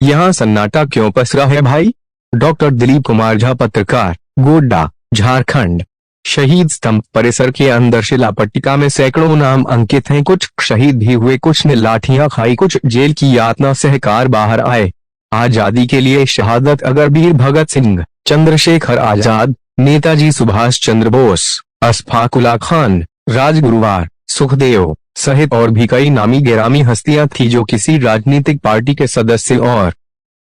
यहाँ सन्नाटा क्यों पसरा है भाई? डॉक्टर दिलीप कुमार झा, पत्रकार, गोड्डा, झारखंड। शहीद स्तंभ परिसर के अंदर शिलापट्टिका में सैकड़ों नाम अंकित हैं। कुछ शहीद भी हुए, कुछ ने लाठियां खाई, कुछ जेल की यातना सहकार बाहर आए। आजादी के लिए शहादत अगरवीर भगत सिंह, चंद्रशेखर आजाद, नेताजी सुभाष चंद्र बोस, अशफाक उल्लाह खान, राजगुरुवार, सुखदेव सहित और भी कई नामी गिरामी हस्तियां थी जो किसी राजनीतिक पार्टी के सदस्य और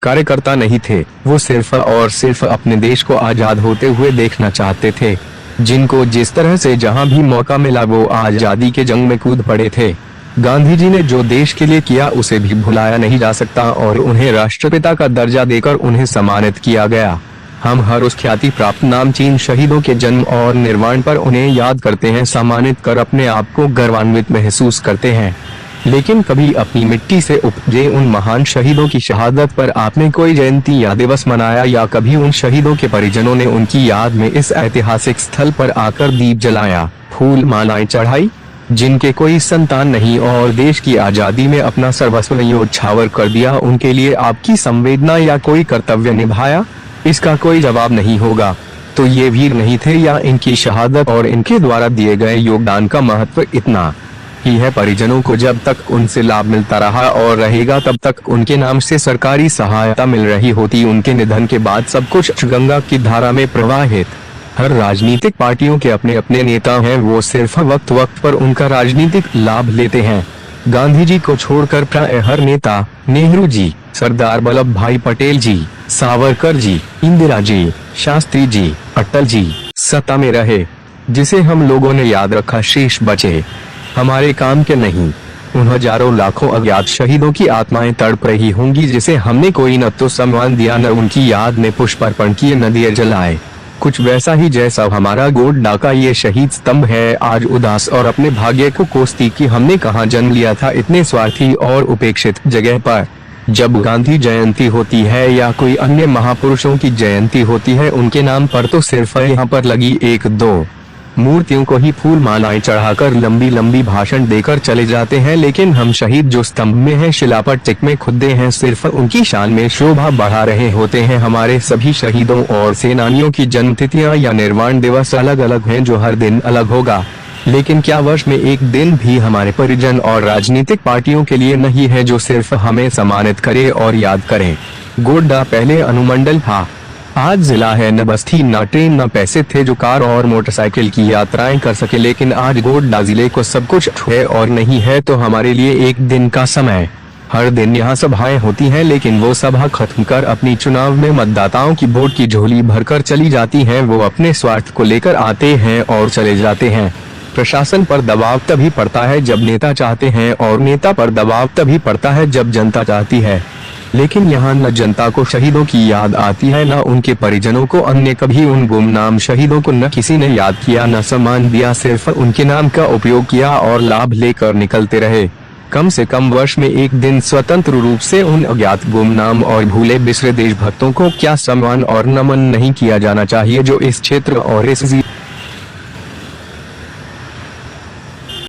कार्यकर्ता नहीं थे। वो सिर्फ और सिर्फ अपने देश को आजाद होते हुए देखना चाहते थे। जिनको जिस तरह से जहां भी मौका मिला वो आजादी के जंग में कूद पड़े थे। गांधी जी ने जो देश के लिए किया उसे भी भुलाया नहीं जा सकता और उन्हें राष्ट्रपिता का दर्जा देकर उन्हें सम्मानित किया गया। हम हर उस ख्याति प्राप्त नामचीन शहीदों के जन्म और निर्वाण पर उन्हें याद करते हैं, सम्मानित कर अपने आप को गर्वान्वित महसूस करते हैं। लेकिन कभी अपनी मिट्टी से उपजे उन महान शहीदों की शहादत पर आपने कोई जयंती या दिवस मनाया, या कभी उन शहीदों के परिजनों ने उनकी याद में इस ऐतिहासिक स्थल पर आकर दीप जलाया, फूल मालाएं चढ़ाई? जिनके कोई संतान नहीं और देश की आजादी में अपना सर्वस्व न्योछावर कर दिया, उनके लिए आपकी संवेदना या कोई कर्तव्य निभाया? इसका कोई जवाब नहीं होगा। तो ये वीर नहीं थे या इनकी शहादत और इनके द्वारा दिए गए योगदान का महत्व इतना ही है? परिजनों को जब तक उनसे लाभ मिलता रहा और रहेगा तब तक उनके नाम से सरकारी सहायता मिल रही होती। उनके निधन के बाद सब कुछ गंगा की धारा में प्रवाहित। हर राजनीतिक पार्टियों के अपने अपने नेता हैं, वो सिर्फ वक्त वक्त पर उनका राजनीतिक लाभ लेते हैं। गांधी जी को छोड़कर प्राय हर नेता, नेहरू जी, सरदार वल्लभ भाई पटेल जी, सावरकर जी, इंदिरा जी, शास्त्री जी, अटल जी सत्ता में रहे। जिसे हम लोगों ने याद रखा शेष बचे, हमारे काम के नहीं। उन हजारों लाखों अज्ञात शहीदों की आत्माएं तड़प रही होंगी जिसे हमने कोई न तो सम्मान दिया, न उनकी याद में पुष्प अर्पण किए, न दिए जलाए। कुछ वैसा ही जैसा हमारा गोड्डा का ये शहीद स्तंभ है, आज उदास और अपने भाग्य को कोसती कि हमने कहाँ जन्म लिया था, इतने स्वार्थी और उपेक्षित जगह पर। जब गांधी जयंती होती है या कोई अन्य महापुरुषों की जयंती होती है, उनके नाम पर तो सिर्फ यहाँ पर लगी एक दो मूर्तियों को ही फूल मालाएं चढ़ाकर लंबी लंबी भाषण देकर चले जाते हैं। लेकिन हम शहीद जो स्तंभ में हैं, शिलापट्टिक में खुदे हैं, सिर्फ उनकी शान में शोभा बढ़ा रहे होते हैं। हमारे सभी शहीदों और सेनानियों की जन्मतिथियां या निर्वाण दिवस अलग अलग हैं, जो हर दिन अलग होगा। लेकिन क्या वर्ष में एक दिन भी हमारे परिजन और राजनीतिक पार्टियों के लिए नहीं है जो सिर्फ हमें सम्मानित करे और याद करे? गोड्डा पहले अनुमंडल था, आज जिला है। न बस थी, न ट्रेन, न पैसे थे जो कार और मोटरसाइकिल की यात्राएं कर सके। लेकिन आज गोड्डा जिले को सब कुछ है और नहीं है तो हमारे लिए एक दिन का समय। हर दिन यहाँ सभाएं होती हैं, लेकिन वो सभा खत्म कर अपनी चुनाव में मतदाताओं की वोट की झोली भरकर चली जाती हैं। वो अपने स्वार्थ को लेकर आते हैं और चले जाते हैं। प्रशासन पर दबाव तभी पड़ता है जब नेता चाहते हैं और नेता पर दबाव तभी पड़ता है जब जनता चाहती है। लेकिन यहाँ न जनता को शहीदों की याद आती है, न उनके परिजनों को। अन्य कभी उन गुमनाम शहीदों को न किसी ने याद किया, न सम्मान दिया, सिर्फ उनके नाम का उपयोग किया और लाभ लेकर निकलते रहे। कम से कम वर्ष में एक दिन स्वतंत्र रूप से उन अज्ञात, गुमनाम और भूले बिसरे देशभक्तों को क्या सम्मान और नमन नहीं किया जाना चाहिए जो इस क्षेत्र और इस